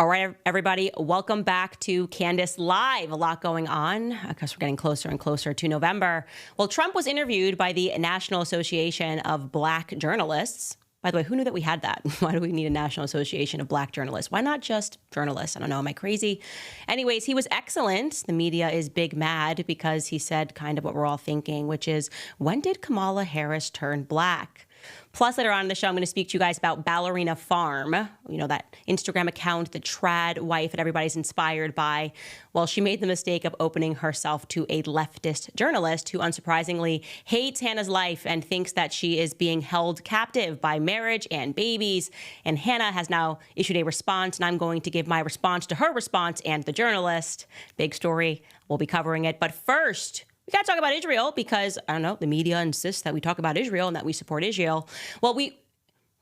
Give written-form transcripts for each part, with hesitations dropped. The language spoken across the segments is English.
All right, everybody, welcome back to Candace Live. A lot going on because we're getting closer and closer to November. Well, Trump was interviewed by the National Association of Black Journalists. By the way, who knew that we had that? Why do we need a National Association of Black Journalists? Why not just journalists? I don't know. Am I crazy? Anyways, he was excellent. The media is big mad because he said kind of what we're all thinking, which is, when did Kamala Harris turn black? Plus, later on in the show, I'm going to speak to you guys about Ballerina Farm, you know, that Instagram account, the trad wife that everybody's inspired by. Well, she made the mistake of opening herself to a leftist journalist who unsurprisingly hates Hannah's life and thinks that she is being held captive by marriage and babies. And Hannah has now issued a response, and I'm going to give my response to her response and the journalist. Big story. We'll be covering it. But first, we got to talk about Israel because, I don't know, the media insists that we talk about Israel and that we support Israel. Well, we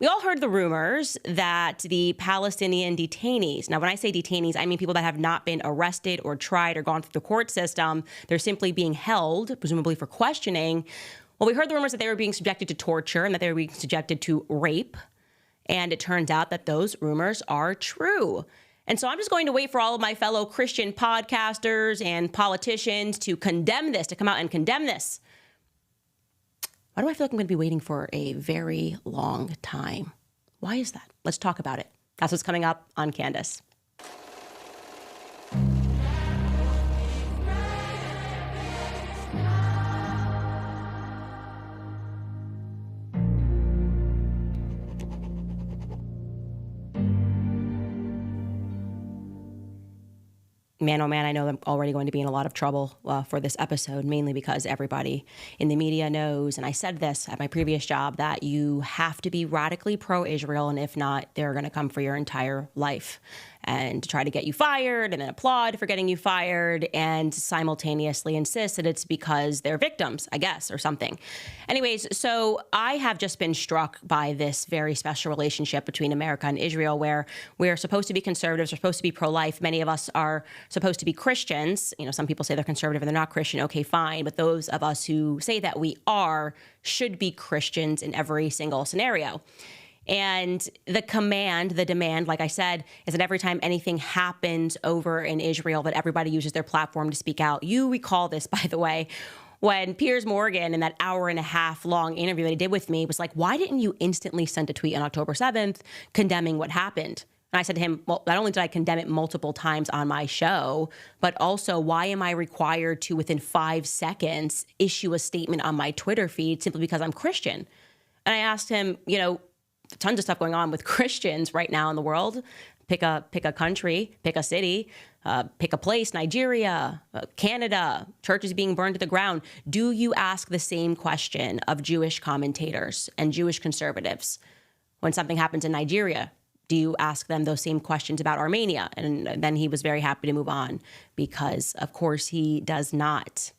all heard the rumors that the Palestinian detainees, now when I say detainees, I mean people that have not been arrested or tried or gone through the court system. They're simply being held, presumably for questioning. Well, we heard the rumors that they were being subjected to torture and that they were being subjected to rape. And it turns out that those rumors are true. And so I'm just going to wait for all of my fellow Christian podcasters and politicians to condemn this, to come out and condemn this. Why do I feel like I'm going to be waiting for a very long time? Why is that? Let's talk about it. That's what's coming up on Candace. Man, oh man, I know I'm already going to be in a lot of trouble for this episode, mainly because everybody in the media knows, and I said this at my previous job, that you have to be radically pro-Israel, and if not, they're going to come for your entire life and try to get you fired and then applaud for getting you fired and simultaneously insist that it's because they're victims, I guess, or something. Anyways, so I have just been struck by this very special relationship between America and Israel where we're supposed to be conservatives, we're supposed to be pro-life. Many of us are supposed to be Christians. You know, some people say they're conservative and they're not Christian. Okay, fine. But those of us who say that we are should be Christians in every single scenario. And the demand, like I said, is that every time anything happens over in Israel, that everybody uses their platform to speak out. You recall this, by the way, when Piers Morgan in that hour and a half long interview that he did with me was like, why didn't you instantly send a tweet on October 7th condemning what happened? And I said to him, well, not only did I condemn it multiple times on my show, but also why am I required to, within 5 seconds, issue a statement on my Twitter feed simply because I'm Christian? And I asked him, you know, tons of stuff going on with Christians right now in the world. Pick a country, pick a city, pick a place, Nigeria, Canada, churches being burned to the ground. Do you ask the same question of Jewish commentators and Jewish conservatives when something happens in Nigeria? Do you ask them those same questions about Armenia? And then he was very happy to move on because, of course, he does not.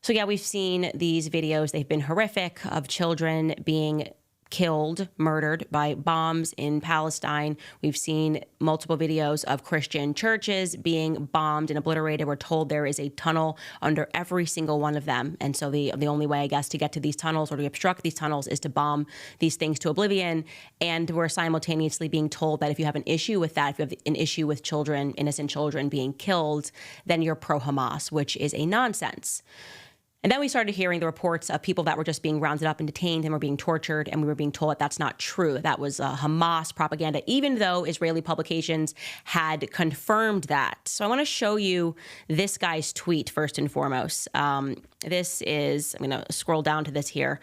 So, yeah, we've seen these videos. They've been horrific of children being killed, murdered by bombs in Palestine. We've seen multiple videos of Christian churches being bombed and obliterated. We're told there is a tunnel under every single one of them. And so the only way, I guess, to get to these tunnels or to obstruct these tunnels is to bomb these things to oblivion. And we're simultaneously being told that if you have an issue with that, if you have an issue with children, innocent children being killed, then you're pro-Hamas, which is a nonsense. And then we started hearing the reports of people that were just being rounded up and detained and were being tortured. And we were being told that that's not true. That was Hamas propaganda, even though Israeli publications had confirmed that. So I want to show you this guy's tweet first and foremost. This is, I'm going to scroll down to this here.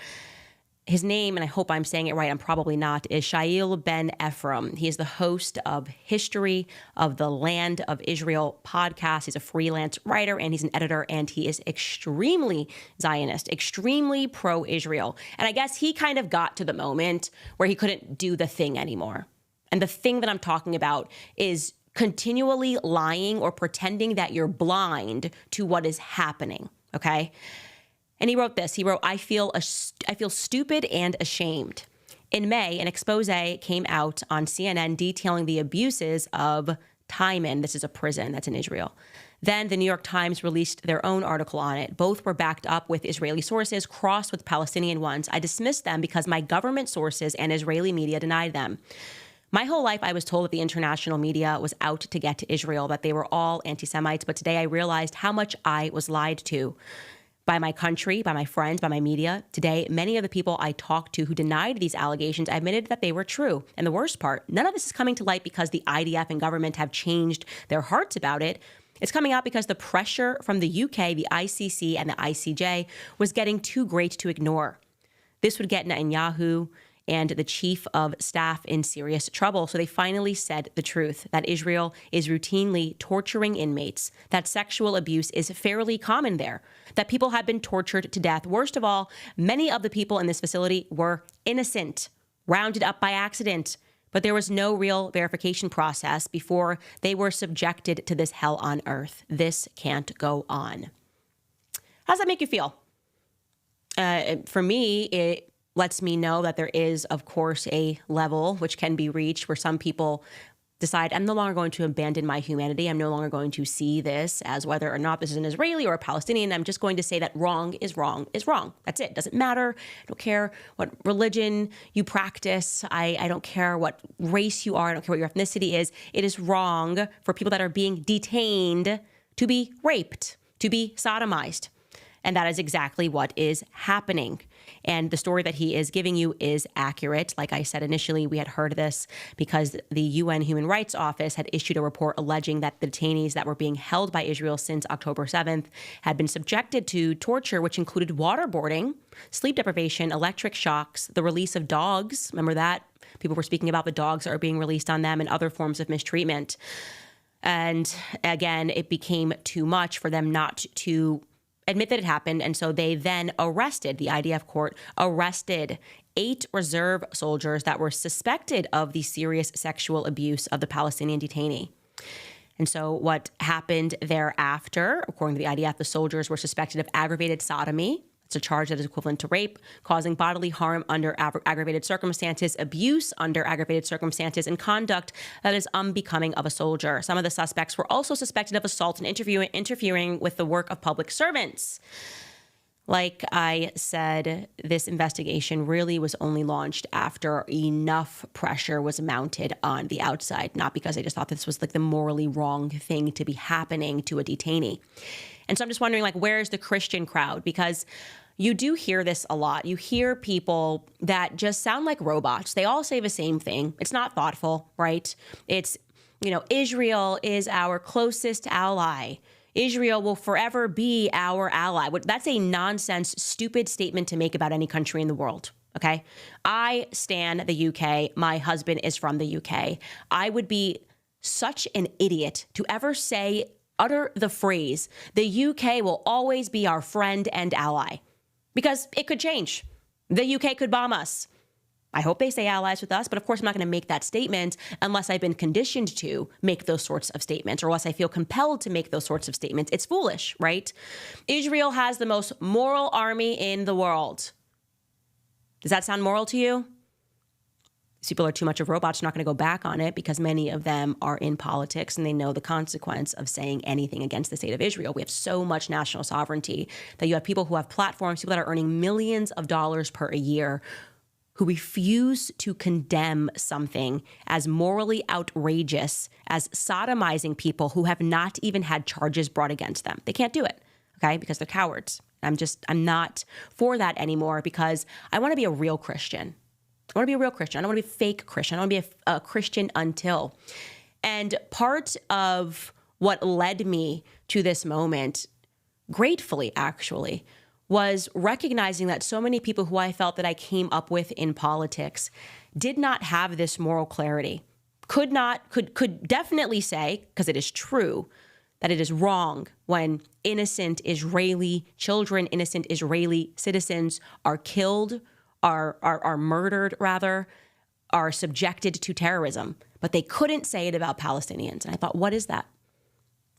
His name, and I hope I'm saying it right, I'm probably not, is Shail Ben Ephraim. He is the host of History of the Land of Israel podcast. He's a freelance writer and he's an editor, and he is extremely Zionist, extremely pro-Israel. And I guess he kind of got to the moment where he couldn't do the thing anymore. And the thing that I'm talking about is continually lying or pretending that you're blind to what is happening, okay? And he wrote this. He wrote, I feel stupid and ashamed. In May, an expose came out on CNN detailing the abuses of Timon. This is a prison that's in Israel. Then the New York Times released their own article on it. Both were backed up with Israeli sources, crossed with Palestinian ones. I dismissed them because my government sources and Israeli media denied them. My whole life, I was told that the international media was out to get to Israel, that they were all anti-Semites. But today I realized how much I was lied to by my country, by my friends, by my media. Today, many of the people I talked to who denied these allegations admitted that they were true. And the worst part, none of this is coming to light because the IDF and government have changed their hearts about it. It's coming out because the pressure from the UK, the ICC, and the ICJ was getting too great to ignore. This would get Netanyahu and the chief of staff in serious trouble. So they finally said the truth, that Israel is routinely torturing inmates, that sexual abuse is fairly common there, that people have been tortured to death. Worst of all, many of the people in this facility were innocent, rounded up by accident, but there was no real verification process before they were subjected to this hell on earth. This can't go on. How does that make you feel? For me, it lets me know that there is, of course, a level which can be reached where some people decide, I'm no longer going to abandon my humanity. I'm no longer going to see this as whether or not this is an Israeli or a Palestinian. I'm just going to say that wrong is wrong is wrong. That's it. Doesn't matter. I don't care what religion you practice. I don't care what race you are. I don't care what your ethnicity is. It is wrong for people that are being detained to be raped, to be sodomized. And that is exactly what is happening. And the story that he is giving you is accurate. Like I said initially, we had heard this because the UN Human Rights Office had issued a report alleging that the detainees that were being held by Israel since October 7th had been subjected to torture, which included waterboarding, sleep deprivation, electric shocks, the release of dogs. Remember that? People were speaking about the dogs that are being released on them and other forms of mistreatment. And again, it became too much for them not to admit that it happened. And so they then arrested, the IDF court arrested 8 reserve soldiers that were suspected of the serious sexual abuse of the Palestinian detainee. And so what happened thereafter, according to the IDF, the soldiers were suspected of aggravated sodomy. It's a charge that is equivalent to rape, causing bodily harm under aggravated circumstances, abuse under aggravated circumstances, and conduct that is unbecoming of a soldier. Some of the suspects were also suspected of assault and interfering with the work of public servants. Like I said, this investigation really was only launched after enough pressure was mounted on the outside, not because I just thought this was like the morally wrong thing to be happening to a detainee. And so I'm just wondering, like, where's the Christian crowd? Because you do hear this a lot. You hear people that just sound like robots. They all say the same thing. It's not thoughtful, right? It's, Israel is our closest ally. Israel will forever be our ally. That's a nonsense, stupid statement to make about any country in the world. Okay. I stan the UK. My husband is from the UK. I would be such an idiot to ever utter the phrase, the UK will always be our friend and ally, because it could change. The UK could bomb us. I hope they stay allies with us, but of course I'm not going to make that statement unless I've been conditioned to make those sorts of statements, or unless I feel compelled to make those sorts of statements. It's foolish, right? Israel has the most moral army in the world. Does that sound moral to you? These people are too much of robots. Not going to go back on it because many of them are in politics and they know the consequence of saying anything against the state of Israel. We have so much national sovereignty that you have people who have platforms, people that are earning millions of dollars per year, who refuse to condemn something as morally outrageous as sodomizing people who have not even had charges brought against them. They can't do it, okay, because they're cowards. I'm not for that anymore because I want to be a real Christian. I want to be a real Christian. I don't want to be a fake Christian. I want to be a Christian until. And part of what led me to this moment, gratefully actually, was recognizing that so many people who I felt that I came up with in politics did not have this moral clarity. Could definitely say, because it is true, that it is wrong when innocent Israeli children, innocent Israeli citizens are killed, are murdered, rather, are subjected to terrorism. But they couldn't say it about Palestinians. And I thought, what is that?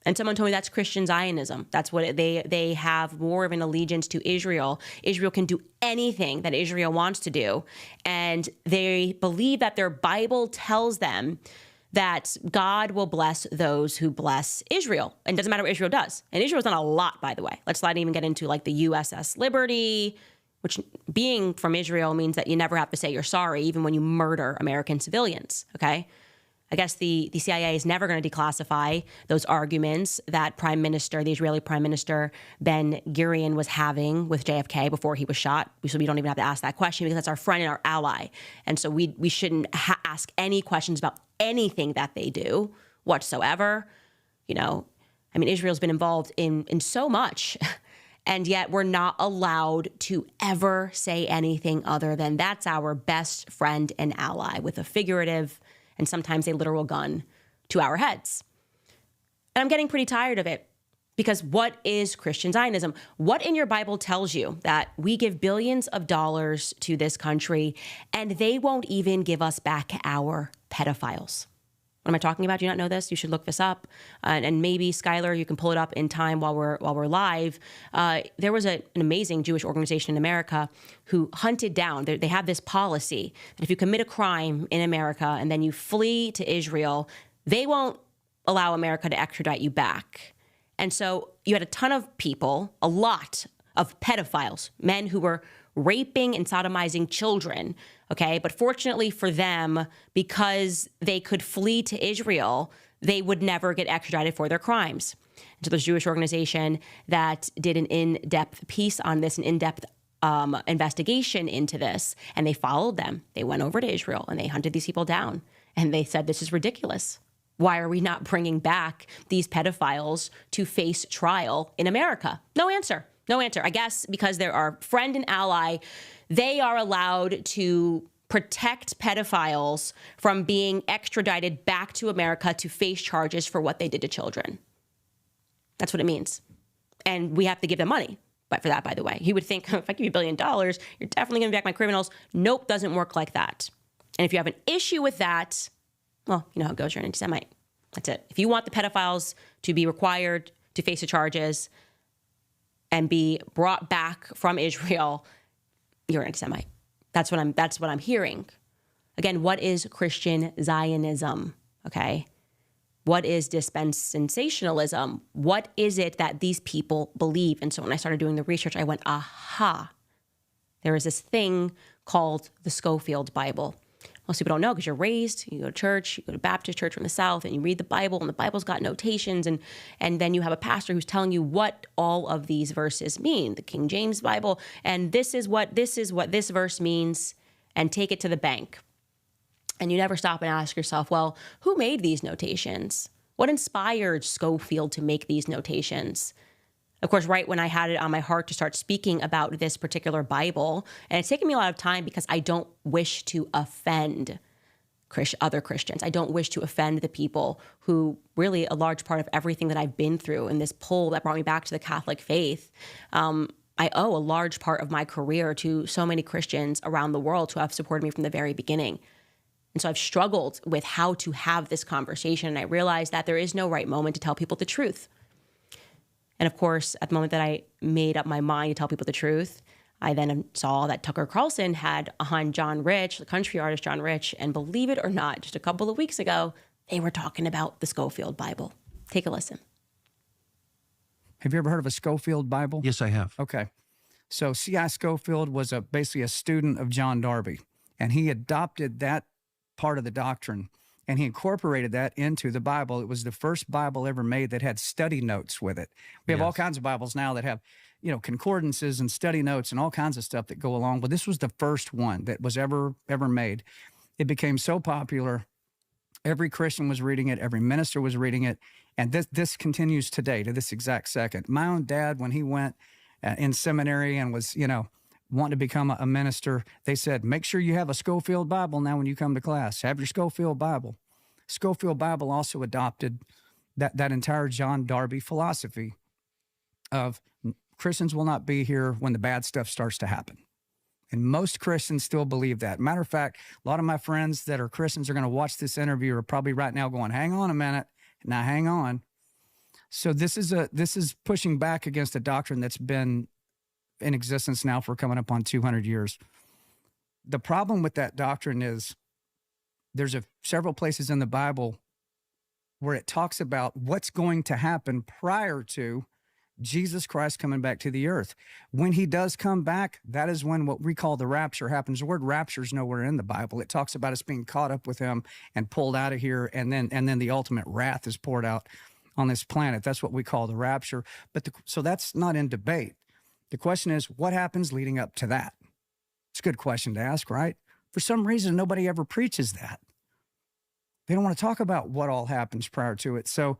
And someone told me that's Christian Zionism. That's what they have more of an allegiance to Israel. Israel can do anything that Israel wants to do. And they believe that their Bible tells them that God will bless those who bless Israel. And it doesn't matter what Israel does. And Israel's done a lot, by the way. Let's not even get into like the USS Liberty, which being from Israel means that you never have to say you're sorry, even when you murder American civilians, okay? I guess the CIA is never going to declassify those arguments that the Israeli Prime Minister Ben Gurion was having with JFK before he was shot. So we don't even have to ask that question because that's our friend and our ally. And so we shouldn't ask any questions about anything that they do whatsoever. Israel's been involved in so much, and yet we're not allowed to ever say anything other than that's our best friend and ally, with a figurative and sometimes a literal gun to our heads. And I'm getting pretty tired of it, because what is Christian Zionism? What in your Bible tells you that we give billions of dollars to this country and they won't even give us back our pedophiles? What am I talking about? Do you not know this? You should look this up. And maybe, Skylar, you can pull it up in time while we're live. There was an amazing Jewish organization in America who hunted down. They have this policy that if you commit a crime in America and then you flee to Israel, they won't allow America to extradite you back. And so you had a ton of people, a lot of pedophiles, men who were raping and sodomizing children, okay? But fortunately for them, because they could flee to Israel, they would never get extradited for their crimes. And so there's a Jewish organization that did an in-depth piece on this, an in-depth investigation into this, and they followed them. They went over to Israel and they hunted these people down. And they said, this is ridiculous. Why are we not bringing back these pedophiles to face trial in America? No answer. No answer. I guess because they're our friend and ally, they are allowed to protect pedophiles from being extradited back to America to face charges for what they did to children. That's what it means. And we have to give them money. But for that, by the way, he would think, if I give you $1 billion, you're definitely going to back my criminals. Nope, doesn't work like that. And if you have an issue with that, well, you know how it goes, you're an anti-Semite. That's it. If you want the pedophiles to be required to face the charges and be brought back from Israel, you're an anti-Semite. That's what I'm hearing. Again, what is Christian Zionism? Okay. What is dispensationalism? What is it that these people believe? And so when I started doing the research, I went, aha, there is this thing called the Schofield Bible. Most people don't know because you're raised, you go to church, you go to Baptist church from the South, and you read the Bible, and the Bible's got notations, and then you have a pastor who's telling you what all of these verses mean, the King James Bible, and this is what this verse means, and take it to the bank. And you never stop and ask yourself, well, who made these notations? What inspired Schofield to make these notations? Of course, right when I had it on my heart to start speaking about this particular Bible, and it's taken me a lot of time because I don't wish to offend other Christians. I don't wish to offend the people who really a large part of everything that I've been through and this pull that brought me back to the Catholic faith. I owe a large part of my career to so many Christians around the world who have supported me from the very beginning. And so I've struggled with how to have this conversation, and I realized that there is no right moment to tell people the truth. And of course, at the moment that I made up my mind to tell people the truth, I then saw that Tucker Carlson had on John Rich, the country artist John Rich, and believe it or not, just a couple of weeks ago, they were talking about the Schofield Bible. Take a listen. Have you ever heard of a Schofield Bible? Yes, I have. Okay. So C.I. Schofield was basically a student of John Darby, and he adopted that part of the doctrine, and he incorporated that into the Bible. It was the first Bible ever made that had study notes with it. We have all kinds of Bibles now that have, concordances and study notes and all kinds of stuff that go along, but this was the first one that was ever made. It became so popular. Every Christian was reading it. Every minister was reading it. And this continues today, to this exact second. My own dad, when he went in seminary and was, wanting to become a minister, they said, make sure you have a Schofield Bible now when you come to class. Have your Schofield Bible. Schofield Bible also adopted that entire John Darby philosophy of Christians will not be here when the bad stuff starts to happen. And most Christians still believe that. Matter of fact, a lot of my friends that are Christians are going to watch this interview are probably right now going, hang on a minute. Now hang on. So this is pushing back against a doctrine that's been in existence now for coming up on 200 years. The problem with that doctrine is there's several places in the Bible where it talks about what's going to happen prior to Jesus Christ coming back to the earth. When he does come back, that is when what we call the rapture happens. The word rapture is nowhere in the Bible. It talks about us being caught up with him and pulled out of here, and then the ultimate wrath is poured out on this planet. That's what we call the rapture. So that's not in debate. The question is, what happens leading up to that? It's a good question to ask, right? For some reason, nobody ever preaches that. They don't want to talk about what all happens prior to it. So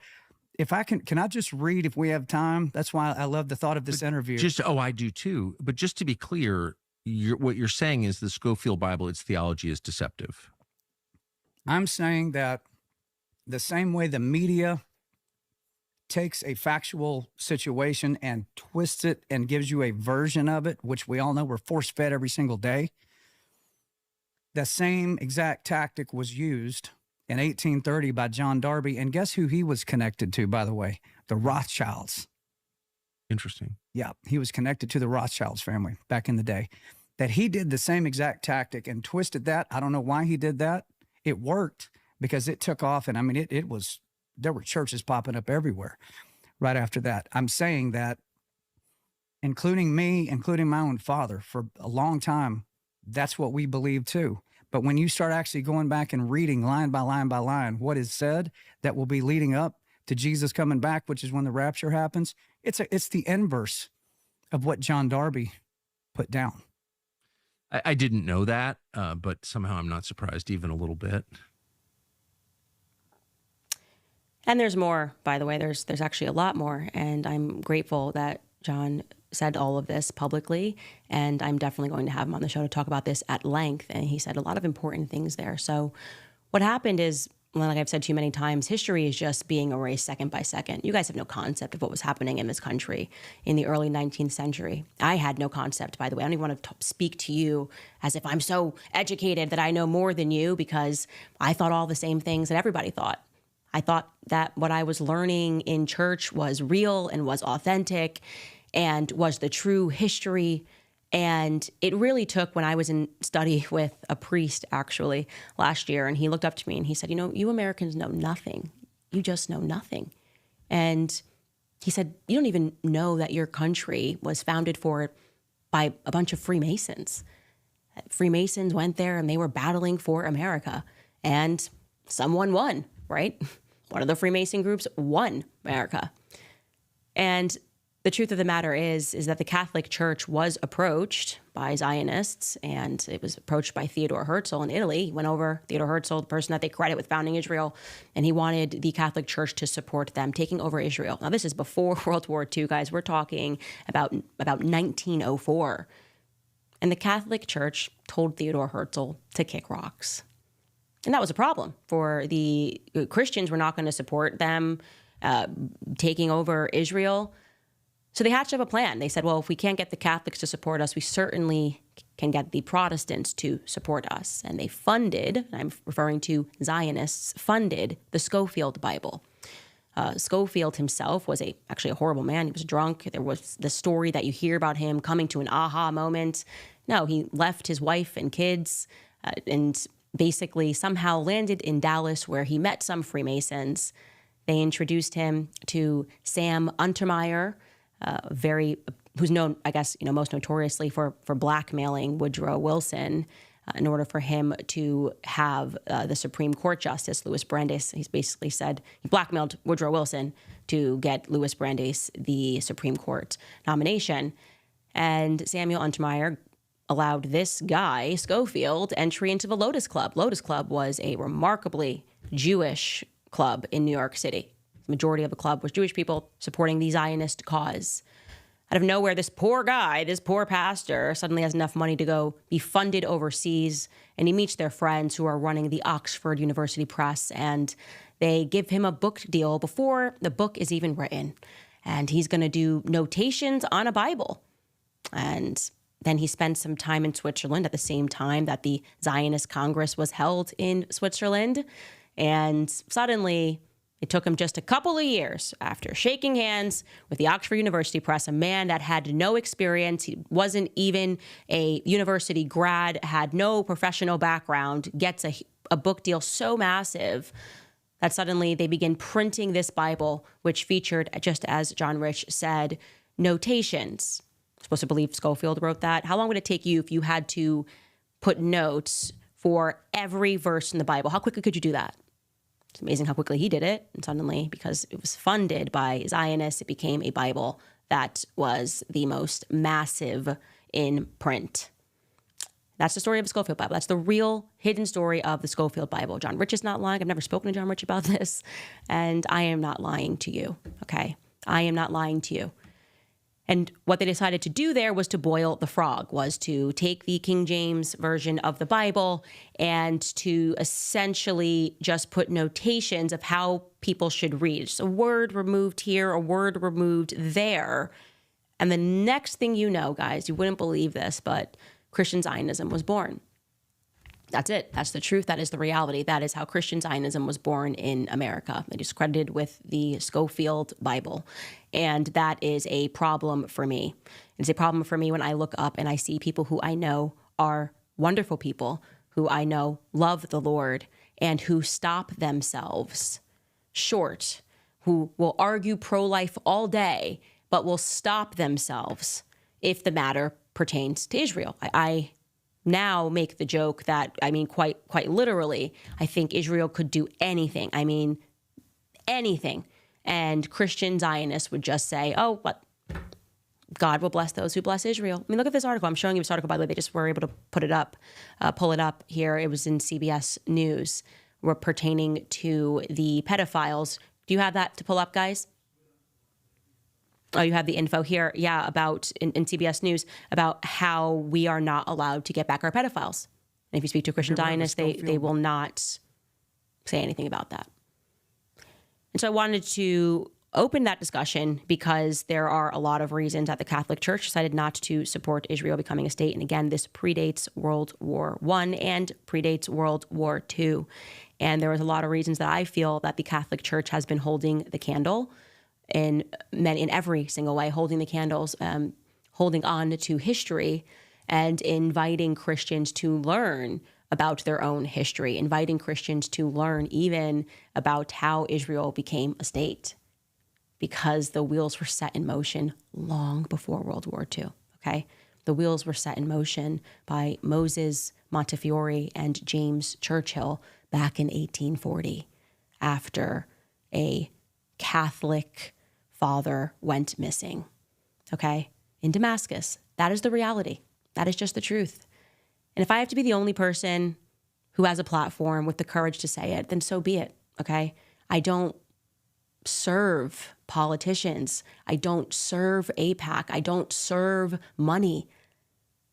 if I can I just read if we have time? That's why I love the thought of this interview. I do too. But just to be clear, what you're saying is the Scofield Bible, its theology is deceptive. I'm saying that the same way the media takes a factual situation and twists it and gives you a version of it, which we all know we're force-fed every single day, the same exact tactic was used in 1830 by John Darby. And guess who he was connected to, by the way? The Rothschilds. Interesting. Yeah, he was connected to the Rothschilds family back in the day. That he did the same exact tactic and twisted that. I don't know why he did that. It worked because it took off. And I mean, there were churches popping up everywhere right after that. I'm saying that, including me, including my own father, for a long time, that's what we believe too. But when you start actually going back and reading line by line by line what is said that will be leading up to Jesus coming back, which is when the rapture happens, it's the inverse of what John Darby put down. I didn't know that, but somehow I'm not surprised even a little bit. And there's more, by the way. There's actually a lot more. And I'm grateful that John said all of this publicly. And I'm definitely going to have him on the show to talk about this at length. And he said a lot of important things there. So what happened is, like I've said to you many times, history is just being erased second by second. You guys have no concept of what was happening in this country in the early 19th century. I had no concept, by the way. I don't even want to speak to you as if I'm so educated that I know more than you, because I thought all the same things that everybody thought. I thought that what I was learning in church was real and was authentic and was the true history. And it really took when I was in study with a priest, actually, last year, and he looked up to me and he said, you Americans know nothing. You just know nothing. And he said, you don't even know that your country was founded by a bunch of Freemasons. Freemasons went there and they were battling for America. And someone won, right? One of the Freemason groups won America. And the truth of the matter is that the Catholic Church was approached by Zionists, and it was approached by Theodore Herzl in Italy. He went over, Theodore Herzl, the person that they credit with founding Israel, and he wanted the Catholic Church to support them taking over Israel. Now, this is before World War II, guys. We're talking about 1904. And the Catholic Church told Theodore Herzl to kick rocks. And that was a problem for the Christians. Were not going to support them taking over Israel. So they hatched up a plan. They said, well, if we can't get the Catholics to support us, we certainly can get the Protestants to support us. And they funded, I'm referring to Zionists, funded the Scofield Bible. Scofield himself was actually a horrible man. He was drunk. There was the story that you hear about him coming to an aha moment. No, he left his wife and kids and basically somehow landed in Dallas, where he met some Freemasons. They introduced him to Sam Untermeyer, who's known, I guess, most notoriously for blackmailing Woodrow Wilson in order for him to have the Supreme Court Justice, Louis Brandeis. He's basically said he blackmailed Woodrow Wilson to get Louis Brandeis the Supreme Court nomination. And Samuel Untermeyer allowed this guy, Scofield, entry into the Lotus Club. Lotus Club was a remarkably Jewish club in New York City. The majority of the club was Jewish people supporting the Zionist cause. Out of nowhere, this poor guy, this poor pastor, suddenly has enough money to go be funded overseas, and he meets their friends who are running the Oxford University Press, and they give him a book deal before the book is even written. And he's going to do notations on a Bible. And then he spent some time in Switzerland at the same time that the Zionist Congress was held in Switzerland. And suddenly, it took him just a couple of years after shaking hands with the Oxford University Press, a man that had no experience, he wasn't even a university grad, had no professional background, gets a book deal so massive that suddenly they begin printing this Bible, which featured, just as John Rich said, notations. I'm supposed to believe Schofield wrote that. How long would it take you if you had to put notes for every verse in the Bible? How quickly could you do that? It's amazing how quickly he did it. And suddenly, because it was funded by Zionists, it became a Bible that was the most massive in print. That's the story of the Schofield Bible. That's the real hidden story of the Schofield Bible. John Rich is not lying. I've never spoken to John Rich about this. And I am not lying to you, okay? I am not lying to you. And what they decided to do there was to boil the frog, was to take the King James version of the Bible and to essentially just put notations of how people should read. Just a word removed here, a word removed there. And the next thing you know, guys, you wouldn't believe this, but Christian Zionism was born. That's it. That's the truth. That is the reality. That is how Christian Zionism was born in America. It is credited with the Schofield Bible. And that is a problem for me. It's a problem for me when I look up and I see people who I know are wonderful people, who I know love the Lord, and who stop themselves short, who will argue pro-life all day, but will stop themselves if the matter pertains to Israel. I now make the joke that, I mean, quite literally, I think Israel could do anything. I mean, anything. And Christian Zionists would just say, oh, but God will bless those who bless Israel. I mean, look at this article. I'm showing you this article, by the way. They just were able to pull it up here. It was in CBS News, were pertaining to the pedophiles. Do you have that to pull up, guys? Oh, you have the info here. Yeah, about in CBS News about how we are not allowed to get back our pedophiles. And if you speak to Christian Zionists, they will not say anything about that. And so I wanted to open that discussion because there are a lot of reasons that the Catholic Church decided not to support Israel becoming a state. And again, this predates World War I and predates World War II. And there was a lot of reasons that I feel that the Catholic Church has been holding the candle in every single way, holding the candles, holding on to history and inviting Christians to learn about their own history, inviting Christians to learn even about how Israel became a state, because the wheels were set in motion long before World War II, okay? The wheels were set in motion by Moses Montefiore and James Churchill back in 1840 after a Catholic father went missing, okay, in Damascus. That is the reality. That is just the truth. And if I have to be the only person who has a platform with the courage to say it, then so be it, okay? I don't serve politicians. I don't serve AIPAC. I don't serve money.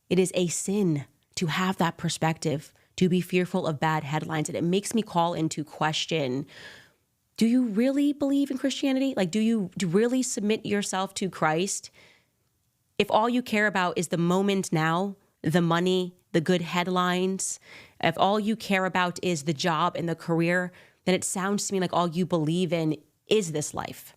It is a sin to have that perspective, to be fearful of bad headlines. And it makes me call into question, do you really believe in Christianity? Like, do you really submit yourself to Christ? If all you care about is the moment now, the money, the good headlines, if all you care about is the job and the career, then it sounds to me like all you believe in is this life.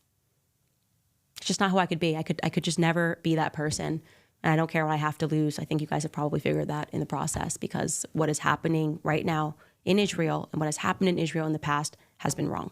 It's just not who I could be. I could just never be that person. And I don't care what I have to lose. I think you guys have probably figured that in the process, because what is happening right now in Israel and what has happened in Israel in the past has been wrong.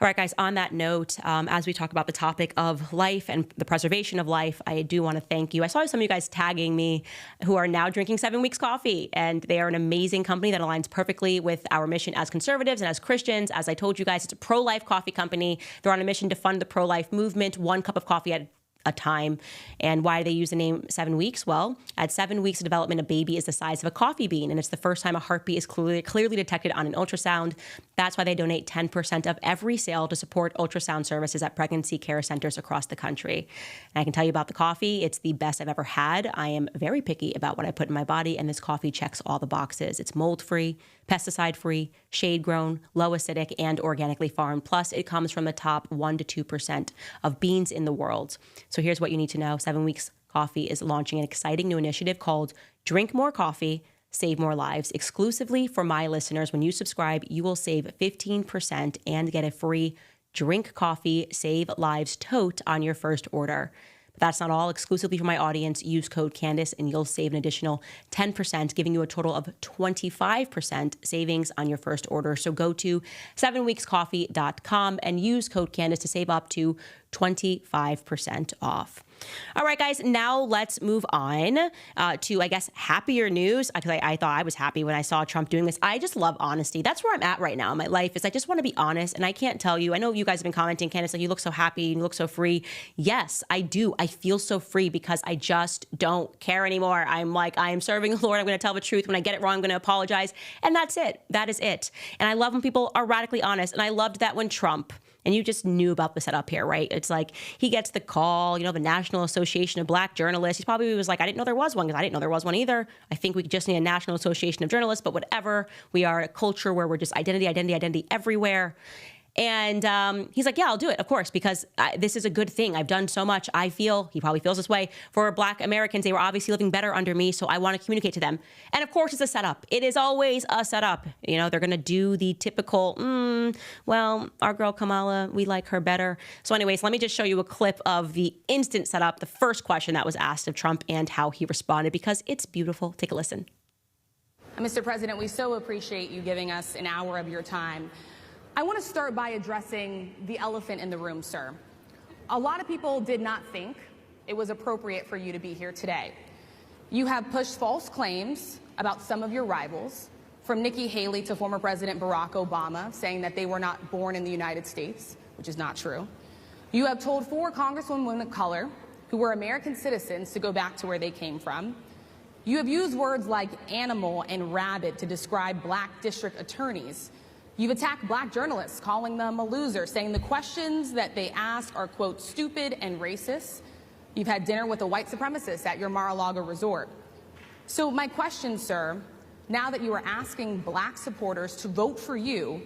All right, guys, on that note, as we talk about the topic of life and the preservation of life, I do want to thank you. I saw some of you guys tagging me who are now drinking 7 Weeks coffee, and they are an amazing company that aligns perfectly with our mission as conservatives and as Christians. As I told you guys, it's a pro-life coffee company. They're on a mission to fund the pro-life movement, 1 cup of coffee at a time. And why do they use the name 7 Weeks? Well, at 7 weeks of development, a baby is the size of a coffee bean, and it's the first time a heartbeat is clearly detected on an ultrasound. That's why they donate 10% of every sale to support ultrasound services at pregnancy care centers across the country. And I can tell you about the coffee. It's the best I've ever had. I am very picky about what I put in my body, and this coffee checks all the boxes. It's mold-free, pesticide-free, shade-grown, low acidic, and organically farmed. Plus, it comes from the top 1% to 2% of beans in the world. So here's what you need to know. 7 Weeks Coffee is launching an exciting new initiative called Drink More Coffee, Save More Lives. Exclusively for my listeners, when you subscribe, you will save 15% and get a free Drink Coffee, Save Lives tote on your first order. That's not all. Exclusively for my audience, use code Candace and you'll save an additional 10%, giving you a total of 25% savings on your first order. So go to 7weekscoffee.com and use code Candace to save up to 25% off. All right, guys, now let's move on to, I guess, happier news. I thought I was happy when I saw Trump doing this. I just love honesty. That's where I'm at right now in my life, is I just want to be honest. And I can't tell you, I know you guys have been commenting, Candace, like, you look so happy, you look so free. Yes, I do. I feel so free because I just don't care anymore. I'm like, I am serving the Lord. I'm going to tell the truth. When I get it wrong, I'm going to apologize. And that's it. That is it. And I love when people are radically honest. And I loved that when Trump, and you just knew about the setup here, right? It's like he gets the call, the National Association of Black Journalists. He probably was like, I didn't know there was one, because I didn't know there was one either. I think we just need a National Association of Journalists, but whatever. We are a culture where we're just identity everywhere. And he's like, yeah, I'll do it, of course, because this is a good thing. I've done so much. I feel, he probably feels this way, for Black Americans. They were obviously living better under me, so I want to communicate to them. And of course, it's a setup. It is always a setup. They're going to do the typical, well, our girl Kamala, we like her better. So anyways, let me just show you a clip of the instant setup, the first question that was asked of Trump and how he responded, because it's beautiful. Take a listen. Mr. President, we so appreciate you giving us an hour of your time. I want to start by addressing the elephant in the room, sir. A lot of people did not think it was appropriate for you to be here today. You have pushed false claims about some of your rivals, from Nikki Haley to former President Barack Obama, saying that they were not born in the United States, which is not true. You have told 4 congresswomen of color who were American citizens to go back to where they came from. You have used words like animal and rabid to describe Black district attorneys. You've attacked Black journalists, calling them a loser, saying the questions that they ask are, quote, stupid and racist. You've had dinner with a white supremacist at your Mar-a-Lago resort. So my question, sir, now that you are asking Black supporters to vote for you,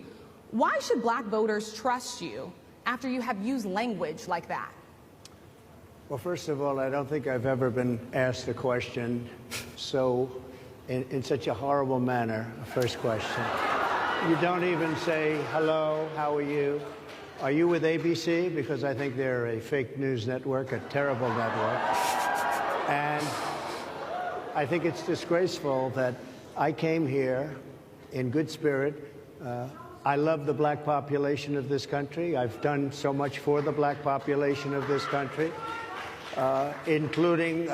why should Black voters trust you after you have used language like that? Well, first of all, I don't think I've ever been asked a question in such a horrible manner, a first question. You don't even say, hello, how are you? Are you with ABC? Because I think they're a fake news network, a terrible network. And I think it's disgraceful that I came here in good spirit. I love the Black population of this country. I've done so much for the Black population of this country, including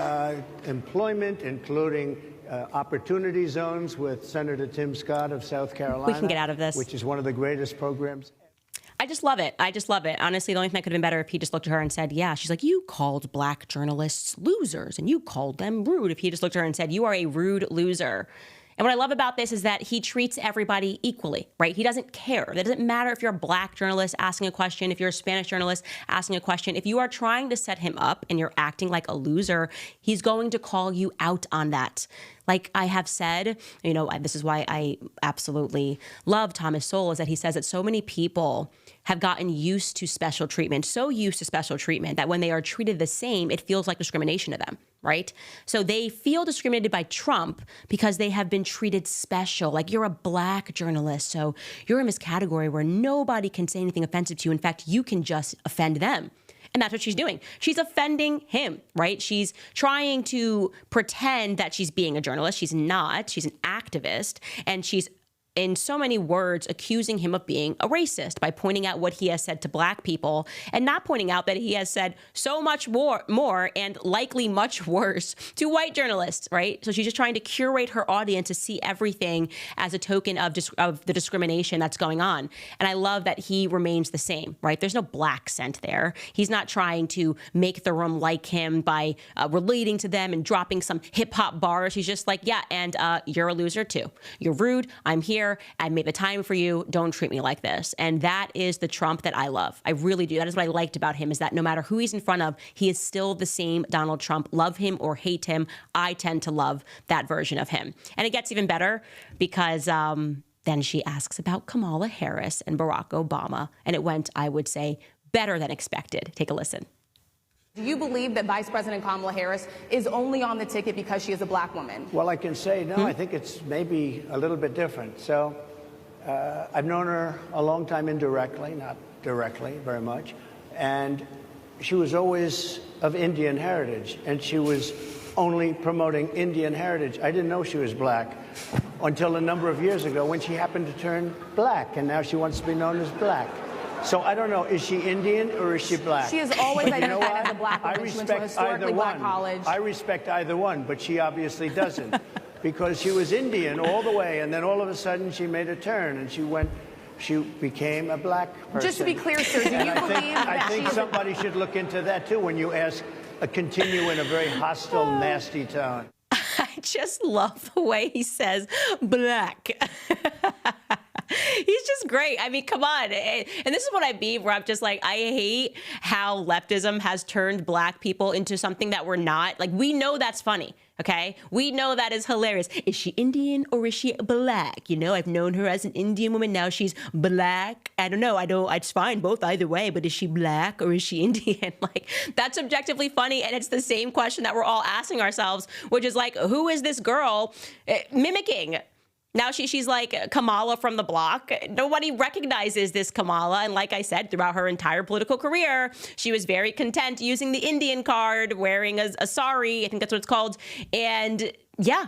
employment, including opportunity zones with Senator Tim Scott of South Carolina. We can get out of this. Which is one of the greatest programs. I just love it. I just love it. Honestly, the only thing that could have been better if he just looked at her and said, yeah. She's like, you called Black journalists losers and you called them rude. If he just looked at her and said, you are a rude loser. And what I love about this is that he treats everybody equally, right? He doesn't care. It doesn't matter if you're a Black journalist asking a question, if you're a Spanish journalist asking a question. If you are trying to set him up and you're acting like a loser, he's going to call you out on that. Like I have said, this is why I absolutely love Thomas Sowell, is that he says that so many people have gotten used to special treatment, so used to special treatment that when they are treated the same, it feels like discrimination to them, right? So they feel discriminated by Trump because they have been treated special. Like, you're a Black journalist, so you're in this category where nobody can say anything offensive to you. In fact, you can just offend them. And that's what she's doing. She's offending him, right? She's trying to pretend that she's being a journalist. She's not. She's an activist. And she's, in so many words, accusing him of being a racist by pointing out what he has said to Black people and not pointing out that he has said so much more and likely much worse to white journalists, right? So she's just trying to curate her audience to see everything as a token of the discrimination that's going on. And I love that he remains the same, right? There's no Black scent there. He's not trying to make the room like him by relating to them and dropping some hip hop bars. He's just like, yeah, and you're a loser too. You're rude. I'm here. I made the time for you. Don't treat me like this. And that is the Trump that I love. I really do. That is what I liked about him, is that no matter who he's in front of, he is still the same Donald Trump. Love him or hate him, I tend to love that version of him. And it gets even better because then she asks about Kamala Harris and Barack Obama. And it went, I would say, better than expected. Take a listen. Do you believe that Vice President Kamala Harris is only on the ticket because she is a Black woman? Well, I can say no. I think it's maybe a little bit different. So I've known her a long time indirectly, not directly very much. And she was always of Indian heritage, and she was only promoting Indian heritage. I didn't know she was black until a number of years ago when she happened to turn black, and now she wants to be known as black. So I don't know, is she Indian or is she black? She has always But you know identified what? as a black I woman. She went to a respect either historically black one. college. I respect either one, but she obviously doesn't. Because she was Indian all the way, and then all of a sudden she made a turn, and she became a black person. Just to be clear, sir, do you And believe I that think she is somebody should look into that too when you ask, continue in a very hostile, nasty tone. I just love the way he says black. He's just great. I mean, come on. And this is what I mean, where I'm just like, I hate how leftism has turned black people into something that we're not. Like, we know that's funny, okay? We know that is hilarious. Is she Indian or is she black? You know, I've known her as an Indian woman. Now she's black. I don't know. It's fine both either way, but is she black or is she Indian? Like, that's objectively funny. And it's the same question that we're all asking ourselves, which is like, who is this girl mimicking? Now she's like Kamala from the block. Nobody recognizes this Kamala. And like I said, throughout her entire political career, she was very content using the Indian card, wearing a sari, I think that's what it's called. And yeah.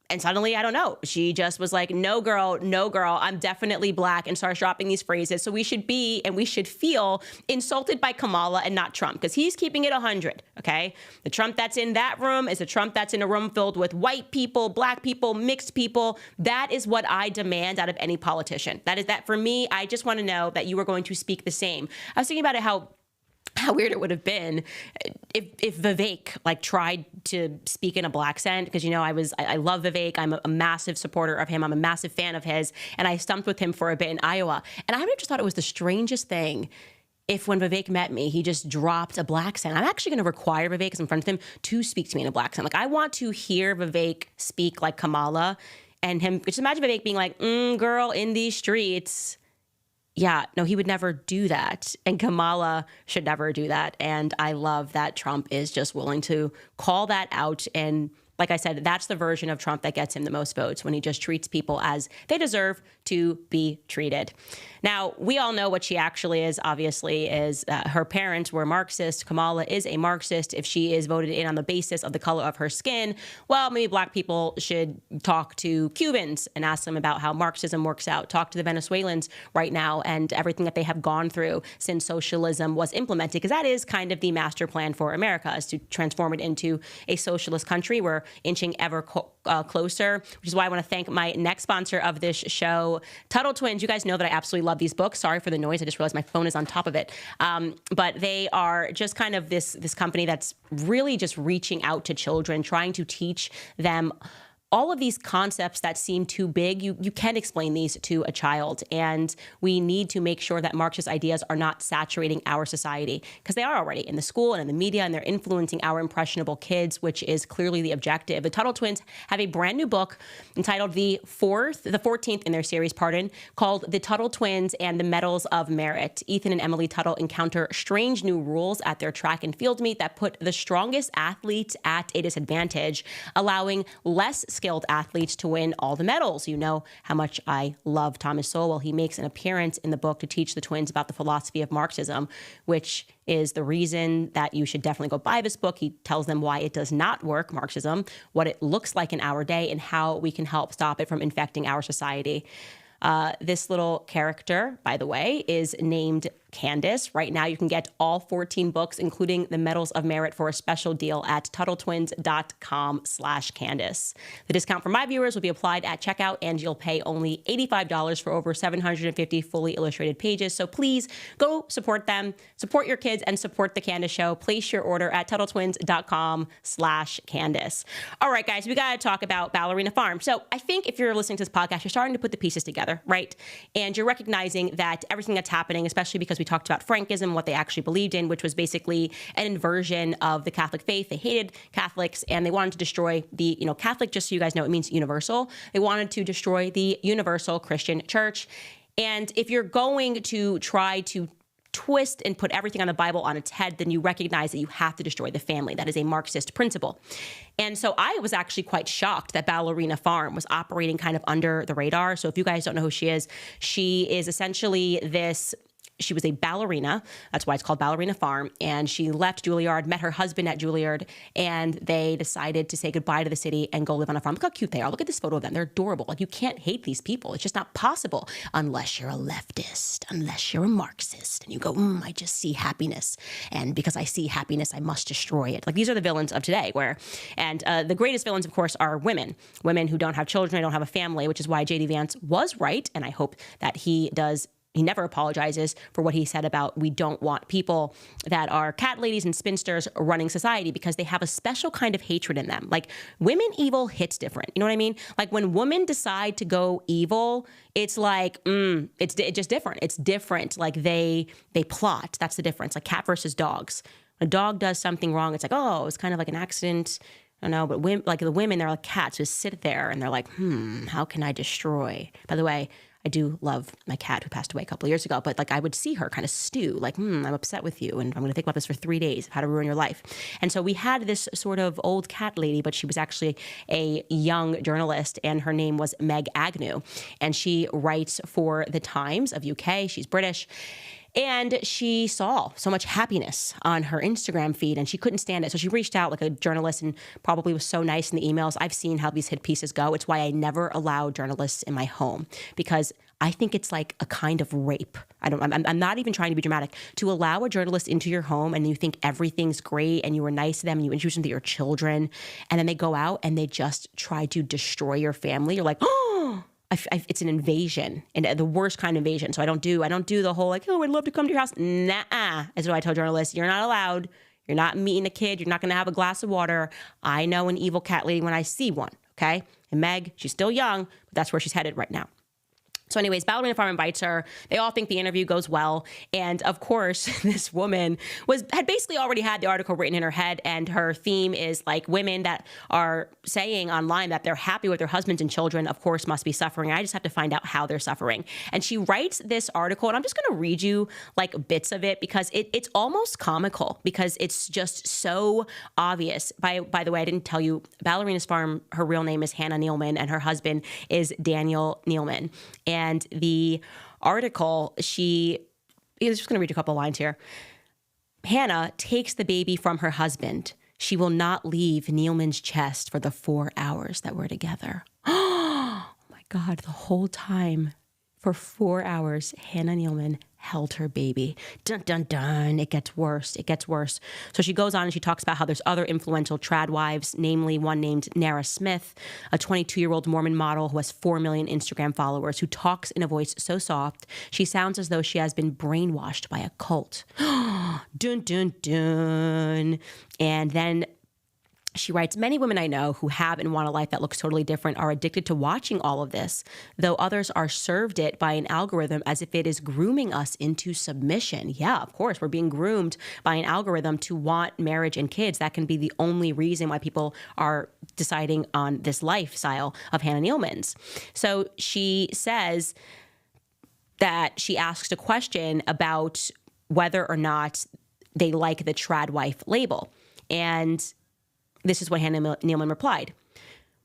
And suddenly, I don't know, she just was like, no, girl, I'm definitely black, and starts dropping these phrases. So we should be, and we should feel insulted by Kamala and not Trump, because he's keeping it 100, okay? The Trump that's in that room is a Trump that's in a room filled with white people, black people, mixed people. That is what I demand out of any politician. That is that for me. I just want to know that you are going to speak the same. I was thinking about it, how weird it would have been if Vivek tried to speak in a black accent, because, you know, I love Vivek. I'm a massive supporter of him. I'm a massive fan of his. And I stumped with him for a bit in Iowa. And I would have just thought it was the strangest thing if when Vivek met me, he just dropped a black accent. I'm actually going to require Vivek, because I'm friends with him, to speak to me in a black accent. Like, I want to hear Vivek speak like Kamala, and him, just imagine Vivek being like, girl, in these streets. Yeah, no, he would never do that. And Kamala should never do that. And I love that Trump is just willing to call that out. And like I said, that's the version of Trump that gets him the most votes, when he just treats people as they deserve to be treated. Now, we all know what she actually is, obviously, is her parents were Marxist. Kamala is a Marxist. If she is voted in on the basis of the color of her skin, well, maybe black people should talk to Cubans and ask them about how Marxism works out. Talk to the Venezuelans right now and everything that they have gone through since socialism was implemented, because that is kind of the master plan for America, is to transform it into a socialist country. We're inching ever closer, which is why I want to thank my next sponsor of this show, Tuttle Twins. You guys know that I absolutely love these books. Sorry for the noise. I just realized my phone is on top of it. But they are just kind of this company that's really just reaching out to children, trying to teach them all of these concepts that seem too big. You can explain these to a child, and we need to make sure that Marxist ideas are not saturating our society, because they are already in the school and in the media, and they're influencing our impressionable kids, which is clearly the objective. The Tuttle Twins have a brand new book entitled the 14th in their series, called The Tuttle Twins and the Medals of Merit. Ethan and Emily Tuttle encounter strange new rules at their track and field meet that put the strongest athletes at a disadvantage, allowing less skilled athletes to win all the medals. You know how much I love Thomas Sowell. Well, he makes an appearance in the book to teach the twins about the philosophy of Marxism, which is the reason that you should definitely go buy this book. He tells them why it does not work, Marxism, what it looks like in our day, and how we can help stop it from infecting our society. This little character, by the way, is named Candace. Right now, you can get all 14 books, including the Medals of Merit, for a special deal at TuttleTwins.com/Candace. The discount for my viewers will be applied at checkout, and you'll pay only $85 for over 750 fully illustrated pages. So please go support them, support your kids, and support the Candace Show. Place your order at TuttleTwins.com/Candace. All right, guys, we got to talk about Ballerina Farm. So I think if you're listening to this podcast, you're starting to put the pieces together, right? And you're recognizing that everything that's happening, especially because we talked about Frankism, what they actually believed in, which was basically an inversion of the Catholic faith. They hated Catholics, and they wanted to destroy the, Catholic, just so you guys know, it means universal. They wanted to destroy the universal Christian church. And if you're going to try to twist and put everything on the Bible on its head, then you recognize that you have to destroy the family. That is a Marxist principle. And so I was actually quite shocked that Ballerina Farm was operating kind of under the radar. So if you guys don't know who she is essentially this she was a ballerina. That's why it's called Ballerina Farm. And she left Juilliard, met her husband at Juilliard, and they decided to say goodbye to the city and go live on a farm. Look how cute they are. Look at this photo of them. They're adorable. Like, you can't hate these people. It's just not possible unless you're a leftist, unless you're a Marxist. And you go, I just see happiness. And because I see happiness, I must destroy it. Like, these are the villains of today. And the greatest villains, of course, are women who don't have children, don't have a family, which is why J.D. Vance was right. And I hope that he never apologizes for what he said about we don't want people that are cat ladies and spinsters running society, because they have a special kind of hatred in them. Like, women evil hits different. You know what I mean? Like, when women decide to go evil, it's like, it's just different. It's different. Like, they plot. That's the difference. Like cat versus dogs. When a dog does something wrong, it's like, oh, it's kind of like an accident. I don't know, but the women, they're like cats, just sit there and they're like, how can I destroy? By the way, I do love my cat who passed away a couple of years ago, but like, I would see her kind of stew, like, I'm upset with you, and I'm going to think about this for 3 days of how to ruin your life. And so we had this sort of old cat lady, but she was actually a young journalist, and her name was Meg Agnew, and she writes for the Times of UK. She's British. And she saw so much happiness on her Instagram feed, and she couldn't stand it. So she reached out like a journalist and probably was so nice in the emails. I've seen how these hit pieces go. It's why I never allow journalists in my home, because I think it's like a kind of rape. I'm not even trying to be dramatic. To allow a journalist into your home and you think everything's great and you were nice to them and you introduce them to your children, and then they go out and they just try to destroy your family. You're like, oh, it's an invasion, and the worst kind of invasion. So I don't do the whole like, oh, I'd love to come to your house. Nah, is what I tell journalists. You're not allowed. You're not meeting a kid. You're not going to have a glass of water. I know an evil cat lady when I see one. Okay. And Meg, she's still young, but that's where she's headed right now. So anyways, Ballerina Farm invites her. They all think the interview goes well. And of course, this woman had basically already had the article written in her head. And her theme is like, women that are saying online that they're happy with their husbands and children, of course, must be suffering. I just have to find out how they're suffering. And she writes this article, and I'm just going to read you like bits of it, because it's almost comical, because it's just so obvious. By the way, I didn't tell you, Ballerina Farm, her real name is Hannah Nealman, and her husband is Daniel Nealman. And the article, I'm just going to read a couple lines here. Hannah takes the baby from her husband. She will not leave Nealman's chest for the 4 hours that we're together. Oh my God, the whole time, for 4 hours, Hannah Nealman held her baby. Dun, dun, dun. It gets worse. It gets worse. So she goes on and she talks about how there's other influential trad wives, namely one named Nara Smith, a 22-year-old Mormon model who has 4 million Instagram followers, who talks in a voice so soft, she sounds as though she has been brainwashed by a cult. Dun, dun, dun. And then she writes, many women I know who have and want a life that looks totally different are addicted to watching all of this, though others are served it by an algorithm as if it is grooming us into submission. Yeah, of course, we're being groomed by an algorithm to want marriage and kids. That can be the only reason why people are deciding on this lifestyle of Hannah Nealman's. So she says that she asks a question about whether or not they like the trad wife label. And this is what Hannah Nealman replied.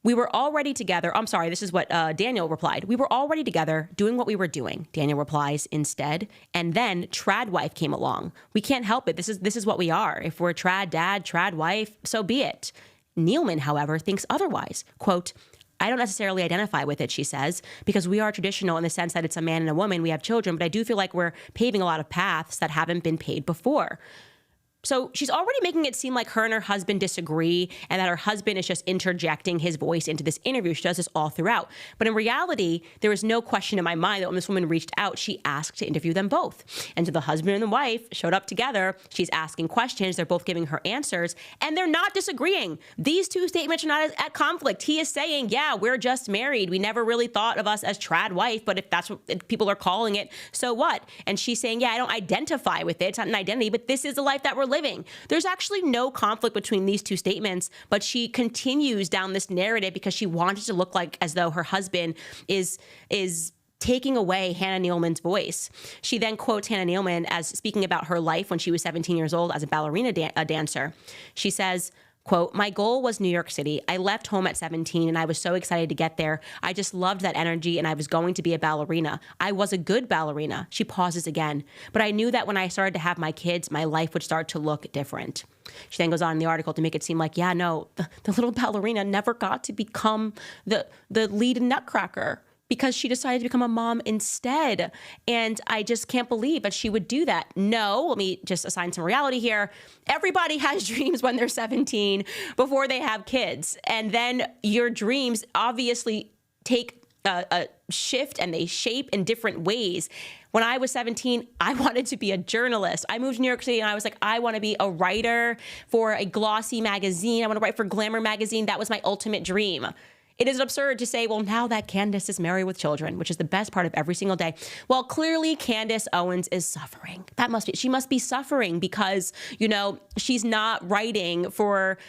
We were already together. I'm sorry, this is what Daniel replied. We were already together doing what we were doing, Daniel replies instead. And then trad wife came along. We can't help it. This is what we are. If we're trad dad, trad wife, so be it. Nealman, however, thinks otherwise. Quote, I don't necessarily identify with it, she says, because we are traditional in the sense that it's a man and a woman. We have children, but I do feel like we're paving a lot of paths that haven't been paved before. So she's already making it seem like her and her husband disagree and that her husband is just interjecting his voice into this interview. She does this all throughout. But in reality, there was no question in my mind that when this woman reached out, she asked to interview them both. And so the husband and the wife showed up together. She's asking questions. They're both giving her answers. And they're not disagreeing. These two statements are not at conflict. He is saying, yeah, we're just married. We never really thought of us as trad wife, but if that's what people are calling it, so what? And she's saying, yeah, I don't identify with it. It's not an identity, but this is the life that we're living. There's actually no conflict between these two statements, but she continues down this narrative because she wanted to look like as though her husband is taking away Hannah Nealman's voice. She then quotes Hannah Nealman as speaking about her life when she was 17 years old as a ballerina dancer. She says, Quote, my goal was New York City. I left home at 17 and I was so excited to get there. I just loved that energy and I was going to be a ballerina. I was a good ballerina. She pauses again. But I knew that when I started to have my kids, my life would start to look different. She then goes on in the article to make it seem like, yeah, no, the little ballerina never got to become the lead nutcracker, because she decided to become a mom instead. And I just can't believe that she would do that. No, let me just assign some reality here. Everybody has dreams when they're 17 before they have kids. And then your dreams obviously take a shift and they shape in different ways. When I was 17, I wanted to be a journalist. I moved to New York City and I was like, I want to be a writer for a glossy magazine. I want to write for Glamour magazine. That was my ultimate dream. It is absurd to say, well, now that Candace is married with children, which is the best part of every single day. Well, clearly Candace Owens is suffering. She must be suffering because, she's not writing for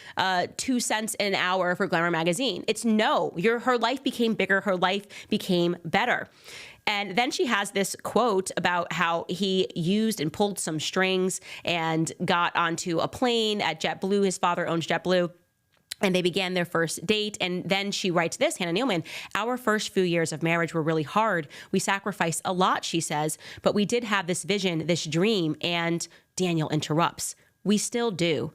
2 cents an hour for Glamour magazine. It's no, her life became bigger. Her life became better. And then she has this quote about how he used and pulled some strings and got onto a plane at JetBlue. His father owns JetBlue. And they began their first date. And then she writes this, Hannah Nealman, our first few years of marriage were really hard. We sacrificed a lot, she says, but we did have this vision, this dream. And Daniel interrupts. We still do.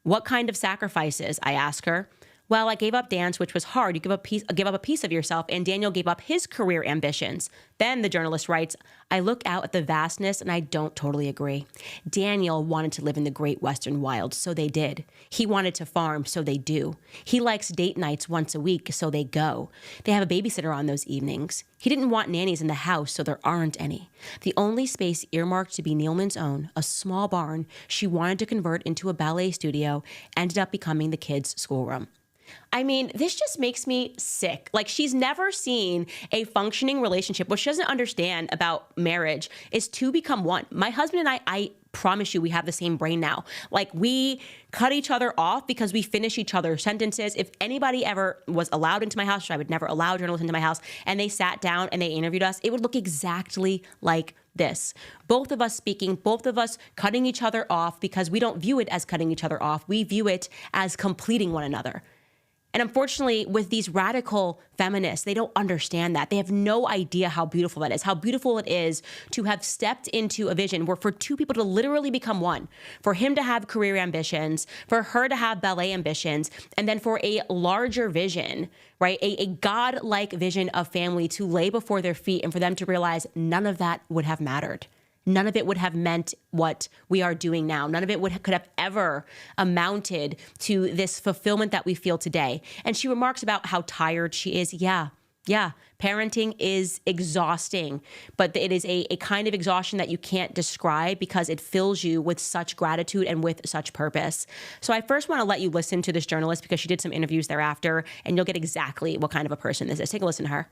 What kind of sacrifices? I ask her. Well, I gave up dance, which was hard. You give up a piece of yourself, and Daniel gave up his career ambitions. Then the journalist writes, I look out at the vastness, and I don't totally agree. Daniel wanted to live in the great Western wilds, so they did. He wanted to farm, so they do. He likes date nights once a week, so they go. They have a babysitter on those evenings. He didn't want nannies in the house, so there aren't any. The only space earmarked to be Nealman's own, a small barn she wanted to convert into a ballet studio, ended up becoming the kids' schoolroom. I mean, this just makes me sick. Like, she's never seen a functioning relationship. What she doesn't understand about marriage is two become one. My husband and I promise you, we have the same brain now. Like, we cut each other off because we finish each other's sentences. If anybody ever was allowed into my house, which I would never allow journalists into my house, and they sat down and they interviewed us, it would look exactly like this. Both of us speaking, both of us cutting each other off, because we don't view it as cutting each other off. We view it as completing one another. And unfortunately, with these radical feminists, they don't understand that. They have no idea how beautiful that is, how beautiful it is to have stepped into a vision where for two people to literally become one, for him to have career ambitions, for her to have ballet ambitions, and then for a larger vision, right? A God-like vision of family to lay before their feet, and for them to realize none of that would have mattered. None of it would have meant what we are doing now. None of it could have ever amounted to this fulfillment that we feel today. And she remarks about how tired she is. Yeah, parenting is exhausting, but it is a kind of exhaustion that you can't describe because it fills you with such gratitude and with such purpose. So I first want to let you listen to this journalist because she did some interviews thereafter, and you'll get exactly what kind of a person this is. Take a listen to her.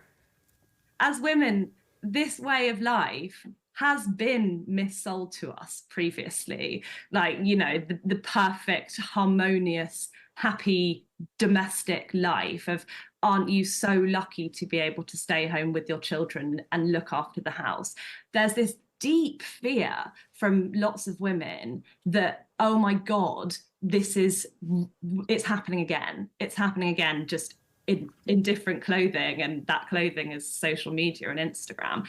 As women, this way of life has been missold to us previously, like, the perfect, harmonious, happy domestic life of, aren't you so lucky to be able to stay home with your children and look after the house? There's this deep fear from lots of women that, oh my God, it's happening again. It's happening again, just in different clothing, and that clothing is social media and Instagram.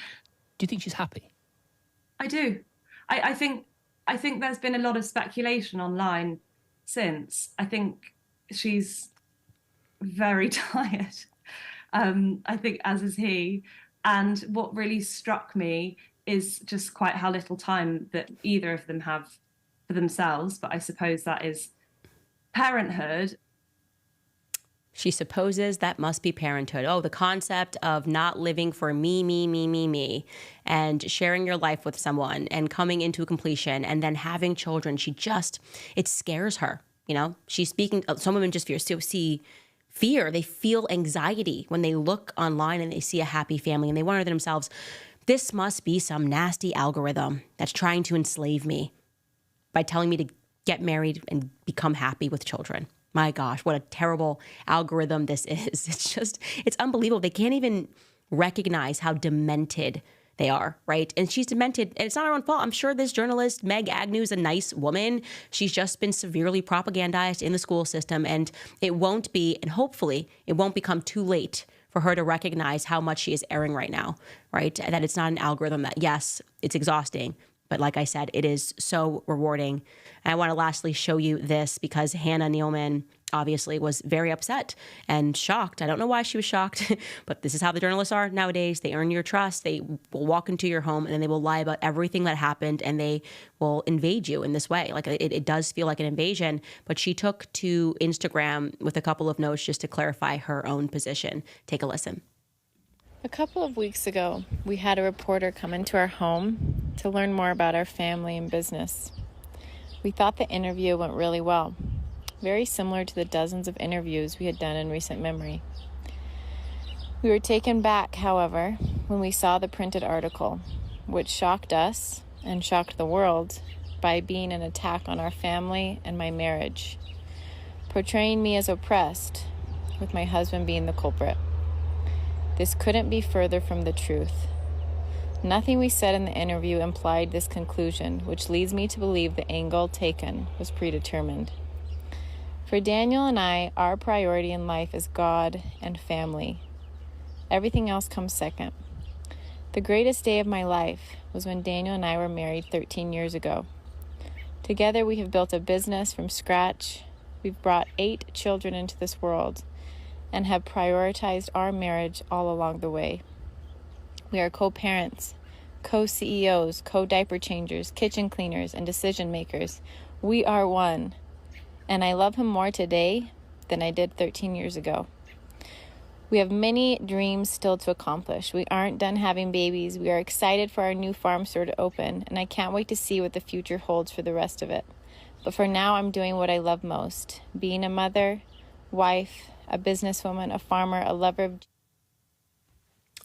Do you think she's happy? I do. I think there's been a lot of speculation online since. I think she's very tired. I think as is he. And what really struck me is just quite how little time that either of them have for themselves. But I suppose that is parenthood. She supposes that must be parenthood. Oh, the concept of not living for me, and sharing your life with someone and coming into a completion and then having children. It scares her. She's speaking. Some women just see fear. They feel anxiety when they look online and they see a happy family, and they wonder to themselves, this must be some nasty algorithm that's trying to enslave me by telling me to get married and become happy with children. My gosh, what a terrible algorithm this is. It's unbelievable. They can't even recognize how demented they are, right? And she's demented, and it's not her own fault. I'm sure this journalist, Meg Agnew, is a nice woman. She's just been severely propagandized in the school system, and it won't be, and hopefully it won't become too late for her to recognize how much she is erring right now, right? That it's not an algorithm, that yes, it's exhausting, but like I said, it is so rewarding. And I want to lastly show you this because Hannah Nealman obviously was very upset and shocked. I don't know why she was shocked, but this is how the journalists are nowadays. They earn your trust. They will walk into your home and then they will lie about everything that happened, and they will invade you in this way. Like it does feel like an invasion, but she took to Instagram with a couple of notes just to clarify her own position. Take a listen. A couple of weeks ago, we had a reporter come into our home to learn more about our family and business. We thought the interview went really well, very similar to the dozens of interviews we had done in recent memory. We were taken back, however, when we saw the printed article, which shocked us and shocked the world by being an attack on our family and my marriage, portraying me as oppressed, with my husband being the culprit. This couldn't be further from the truth. Nothing we said in the interview implied this conclusion, which leads me to believe the angle taken was predetermined. For Daniel and I, our priority in life is God and family. Everything else comes second. The greatest day of my life was when Daniel and I were married 13 years ago. Together we have built a business from scratch. We've brought 8 children into this world and have prioritized our marriage all along the way. We are co-parents, co-CEOs, co-diaper changers, kitchen cleaners, and decision makers. We are one, and I love him more today than I did 13 years ago. We have many dreams still to accomplish. We aren't done having babies. We are excited for our new farm store to open, and I can't wait to see what the future holds for the rest of it. But for now, I'm doing what I love most, being a mother, wife, a businesswoman, a farmer, a lover of...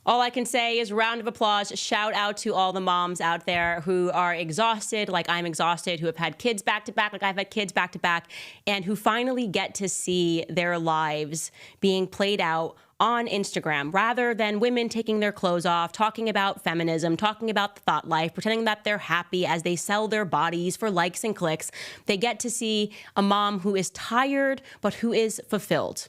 All I can say is round of applause. Shout out to all the moms out there who are exhausted, like I'm exhausted, who have had kids back to back, like I've had kids back to back, and who finally get to see their lives being played out on Instagram, rather than women taking their clothes off, talking about feminism, talking about the thought life, pretending that they're happy as they sell their bodies for likes and clicks. They get to see a mom who is tired, but who is fulfilled.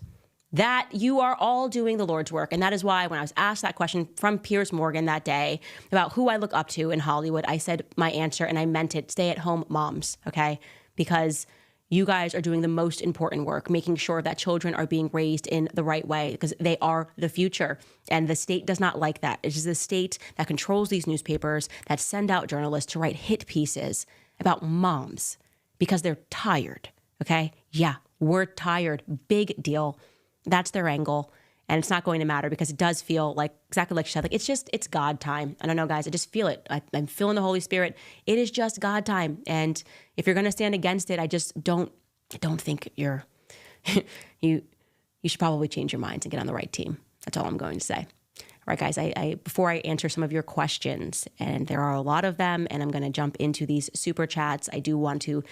That you are all doing the Lord's work. And that is why when I was asked that question from Piers Morgan that day about who I look up to in Hollywood, I said my answer, and I meant it: stay-at-home moms, okay? Because you guys are doing the most important work, making sure that children are being raised in the right way, because they are the future. And the state does not like that. It is the state that controls these newspapers, that send out journalists to write hit pieces about moms because they're tired, okay? Yeah, we're tired. Big deal. That's their angle. And it's not going to matter because it does feel like, exactly like she said, like it's God time. I don't know, guys. I just feel it. I'm feeling the Holy Spirit. It is just God time. And if you're going to stand against it, I don't think you're, you should probably change your minds and get on the right team. That's all I'm going to say. All right, guys, I before I answer some of your questions, and there are a lot of them, and I'm going to jump into these super chats, I do want to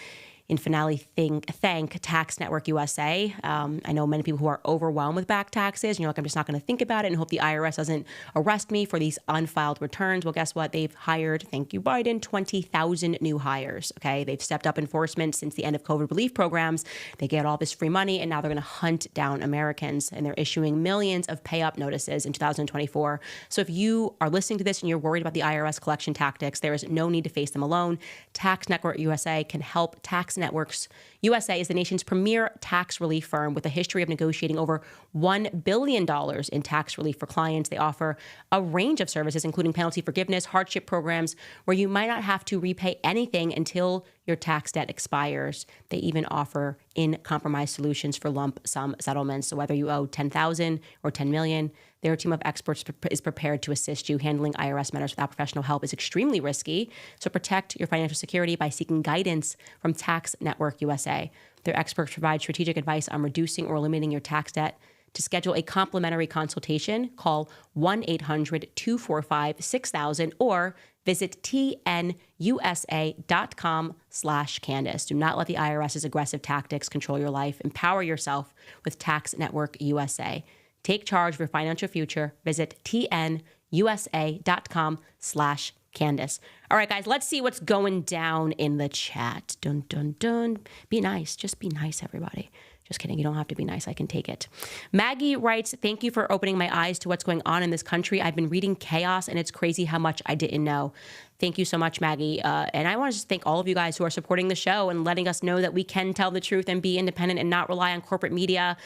in finale thank Tax Network USA. I know many people who are overwhelmed with back taxes, and you're like, I'm just not going to think about it and hope the IRS doesn't arrest me for these unfiled returns. Well, guess what? They've hired, thank you, Biden, 20,000 new hires, okay? They've stepped up enforcement since the end of COVID relief programs. They get all this free money, and now they're going to hunt down Americans, and they're issuing millions of pay-up notices in 2024. So if you are listening to this and you're worried about the IRS collection tactics, there is no need to face them alone. Tax Network USA can help. Tax Networks USA is the nation's premier tax relief firm with a history of negotiating over $1 billion in tax relief for clients. They offer a range of services, including penalty forgiveness, hardship programs, where you might not have to repay anything until your tax debt expires. They even offer in-compromise solutions for lump sum settlements. So whether you owe $10,000 or $10 million, their team of experts is prepared to assist you. Handling IRS matters without professional help is extremely risky. So protect your financial security by seeking guidance from Tax Network USA. Their experts provide strategic advice on reducing or eliminating your tax debt. To schedule a complimentary consultation, call 1-800-245-6000 or visit tnusa.com/Candace. Do not let the IRS's aggressive tactics control your life. Empower yourself with Tax Network USA. Take charge of your financial future. Visit tnusa.com/Candace. USA.com/Candace. All right, guys, let's see what's going down in the chat. Dun, dun, dun. Be nice. Just be nice, everybody. Just kidding. You don't have to be nice. I can take it. Maggie writes, thank you for opening my eyes to what's going on in this country. I've been reading chaos, and it's crazy how much I didn't know. Thank you so much, Maggie. And I want to just thank all of you guys who are supporting the show and letting us know that we can tell the truth and be independent and not rely on corporate media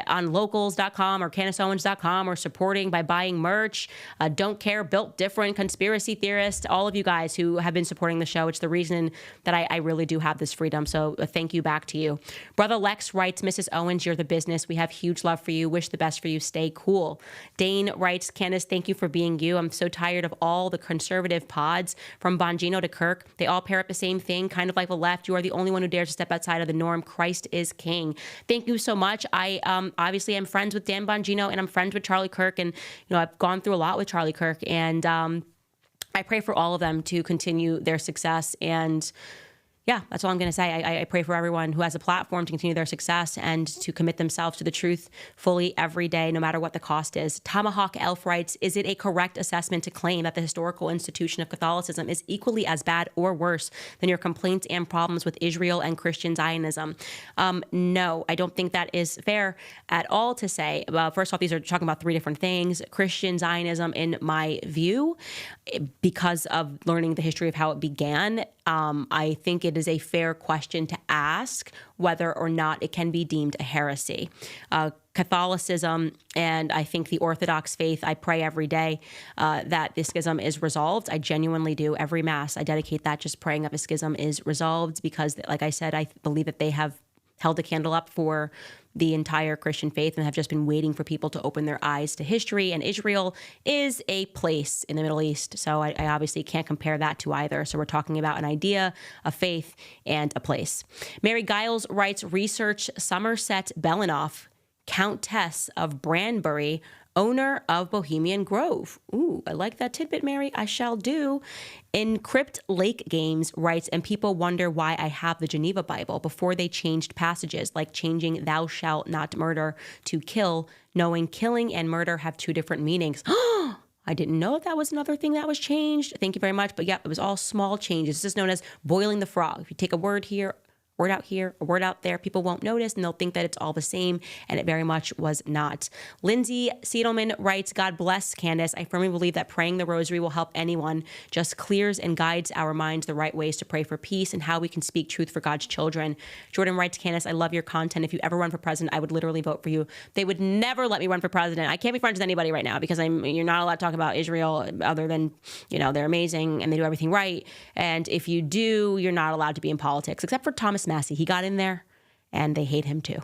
on locals.com or CandaceOwens.com, or supporting by buying merch. Don't Care, Built Different, Conspiracy Theorists, all of you guys who have been supporting the show. It's the reason that I really do have this freedom. So thank you back to you. Brother Lex writes, Mrs. Owens, you're the business. We have huge love for you. Wish the best for you. Stay cool. Dane writes, Candace, thank you for being you. I'm so tired of all the conservative pods from Bongino to Kirk. They all pair up the same thing, kind of like the left. You are the only one who dares to step outside of the norm. Christ is king. Thank you so much. I obviously am friends with Dan Bongino, and I'm friends with Charlie Kirk, and I've gone through a lot with Charlie Kirk, and I pray for all of them to continue their success. And yeah, that's all I'm going to say. I pray for everyone who has a platform to continue their success and to commit themselves to the truth fully every day, no matter what the cost is. Tomahawk Elf writes, is it a correct assessment to claim that the historical institution of Catholicism is equally as bad or worse than your complaints and problems with Israel and Christian Zionism? No, I don't think that is fair at all to say. First off, these are talking about three different things. Christian Zionism, in my view, because of learning the history of how it began, I think it is a fair question to ask whether or not it can be deemed a heresy. Catholicism and I think the Orthodox faith, I pray every day that the schism is resolved. I genuinely do. Every Mass, I dedicate that just praying that the schism is resolved, because, like I said, I believe that they have held a candle up for the entire Christian faith and have just been waiting for people to open their eyes to history. And Israel is a place in the Middle East. So I obviously can't compare that to either. So we're talking about an idea, a faith, and a place. Mary Giles writes, research Somerset Belanoff, Countess of Branbury, owner of Bohemian Grove. Ooh, I like that tidbit, Mary. I shall do. Encrypt Lake Games writes, and people wonder why I have the Geneva Bible before they changed passages, like changing thou shalt not murder to kill, knowing killing and murder have two different meanings. I didn't know that was another thing that was changed. Thank you very much. But yeah, it was all small changes. This is known as boiling the frog. If you take a word here, word out here, a word out there, people won't notice and they'll think that it's all the same, and it very much was not. Lindsay Siedelman writes, God bless Candace. I firmly believe that praying the rosary will help anyone, just clears and guides our minds the right ways to pray for peace and how we can speak truth for God's children. Jordan writes, Candace, I love your content. If you ever run for president, I would literally vote for you. They would never let me run for president. I can't be friends with anybody right now because you're not allowed to talk about Israel other than, they're amazing and they do everything right. And if you do, you're not allowed to be in politics, except for Thomas Massey. He got in there and they hate him too.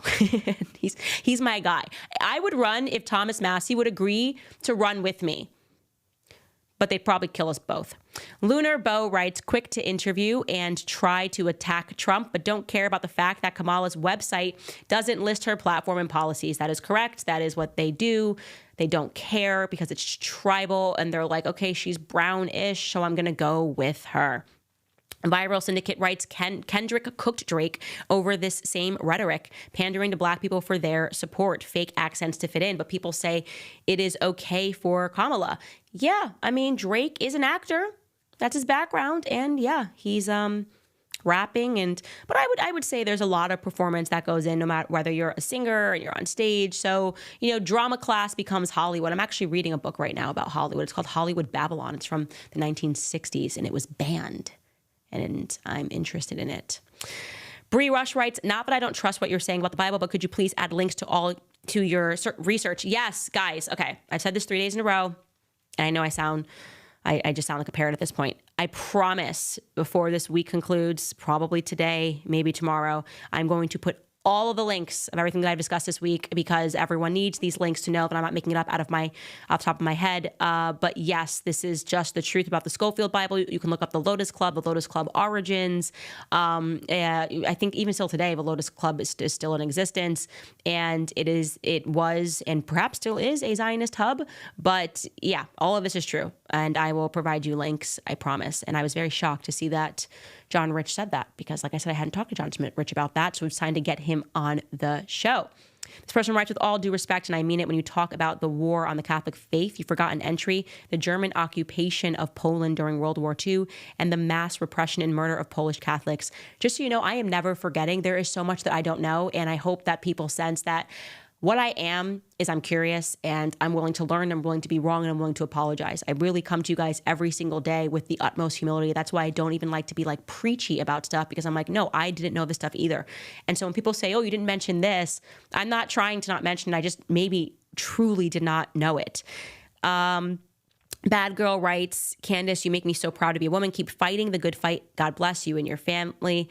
He's my guy. I would run if Thomas Massey would agree to run with me, but they'd probably kill us both. Lunar Bow writes, quick to interview and try to attack Trump, but don't care about the fact that Kamala's website doesn't list her platform and policies. That is correct. That is what they do. They don't care because it's tribal and they're like, okay, she's brownish, so I'm going to go with her. Viral Syndicate writes, Kendrick cooked Drake over this same rhetoric, pandering to Black people for their support, fake accents to fit in. But people say it is okay for Kamala. Yeah, I mean, Drake is an actor. That's his background. And yeah, he's rapping. But I would say there's a lot of performance that goes in, no matter whether you're a singer or you're on stage. So, drama class becomes Hollywood. I'm actually reading a book right now about Hollywood. It's called Hollywood Babylon. It's from the 1960s and it was banned. And I'm interested in it. Bree Rush writes, not that I don't trust what you're saying about the Bible, but could you please add links to your research? Yes, guys. Okay. I've said this 3 days in a row. And I know I just sound like a parrot at this point. I promise before this week concludes, probably today, maybe tomorrow, I'm going to put all of the links of everything that I've discussed this week because everyone needs these links to know that I'm not making it up off the top of my head. But yes, this is just the truth about the Schofield Bible. You can look up the Lotus Club origins. I think even still today, the Lotus Club is still in existence, and it was, and perhaps still is, a Zionist hub. But yeah, all of this is true, and I will provide you links, I promise. And I was very shocked to see that John Rich said that because, like I said, I hadn't talked to John Rich about that, so it's time to get him on the show. This person writes, with all due respect, and I mean it when you talk about the war on the Catholic faith, you forgot an entry, the German occupation of Poland during World War II, and the mass repression and murder of Polish Catholics. Just so you know, I am never forgetting. There is so much that I don't know, and I hope that people sense that what I am is I'm curious and I'm willing to learn, I'm willing to be wrong, and I'm willing to apologize. I really come to you guys every single day with the utmost humility. That's why I don't even like to be like preachy about stuff, because I'm like, no, I didn't know this stuff either. And so when people say, oh, you didn't mention this, I'm not trying to not mention it. I just maybe truly did not know it. Bad Girl writes, Candace, you make me so proud to be a woman. Keep fighting the good fight. God bless you and your family.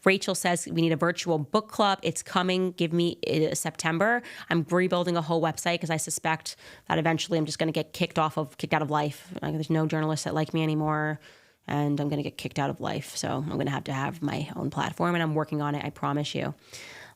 Rachel says we need a virtual book club. It's coming. Give me September. I'm rebuilding a whole website because I suspect that eventually I'm just going to get kicked out of life. Like, there's no journalists that like me anymore, and I'm going to get kicked out of life. So I'm going to have my own platform, and I'm working on it. I promise you.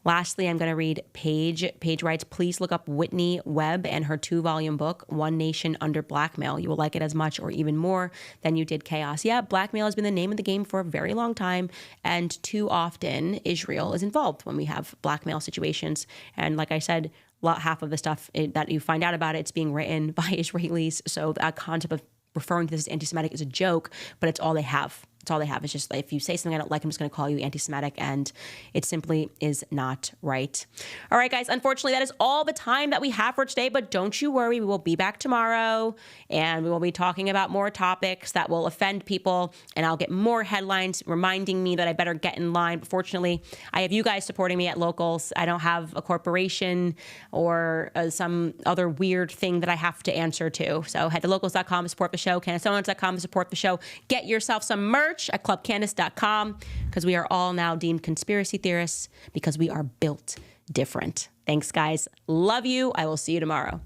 Lastly, I'm going to read Paige. Paige writes, please look up Whitney Webb and her 2-volume book, One Nation Under Blackmail. You will like it as much or even more than you did Chaos. Yeah, blackmail has been the name of the game for a very long time, and too often Israel is involved when we have blackmail situations. And like I said, half of the stuff that you find out about it's being written by Israelis. So that concept of referring to this as anti-Semitic is a joke, but it's all they have. It's all they have. It's just like, if you say something I don't like, I'm just going to call you anti-Semitic, and it simply is not right. All right, guys, unfortunately, that is all the time that we have for today, but don't you worry. We will be back tomorrow, and we will be talking about more topics that will offend people, and I'll get more headlines reminding me that I better get in line. But fortunately, I have you guys supporting me at Locals. I don't have a corporation or some other weird thing that I have to answer to. So head to locals.com to support the show, CandaceOwens.com to support the show. Get yourself some merch at clubcandace.com, because we are all now deemed conspiracy theorists because we are built different. Thanks, guys. Love you. I will see you tomorrow.